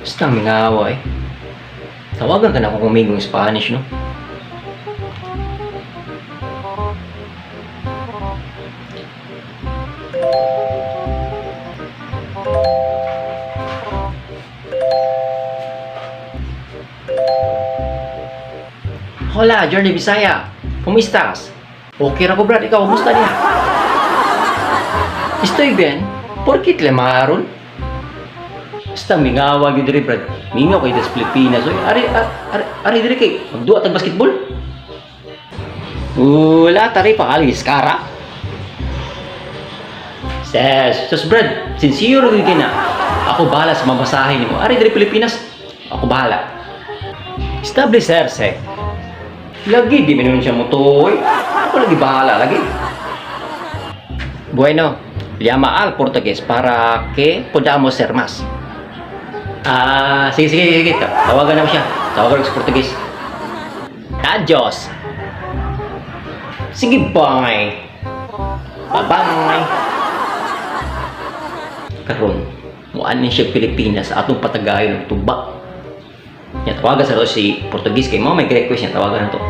Basta mingawa eh. Tawagan ka na kung kumingong Spanish, no? Hola, Journey Bisaya. ¿Cómo estás? Okay ra ko, Brad. Ikaw, kumusta niya? Estoy bien. ¿Por qué te llamaron? Basta mingawa yun diri, Brad. Mingaw kayo des Pilipinas. Oy, ari diri kay magduwa tag basketball. Wala tari pa alis kara. Sus, Brad. Sincere gyud na. Ako bahala sa mabasahin nimo. Ari diri Pilipinas. Ako bahala. Establecerse. Lagi di minun siya mutoy. Ako lagi bahala lagi. Bueno, llama al Portugués para que podamos ser más. Sige. Tawagan na mo siya. Tawagan ko sa Portugués. Adios. Sige, bye. Bye-bye. Karon, muan siya Pilipinas sa atong patagayon ng tuba. Yan, tawagan sa si Portuguese kay mo may request niya, tawagan na to.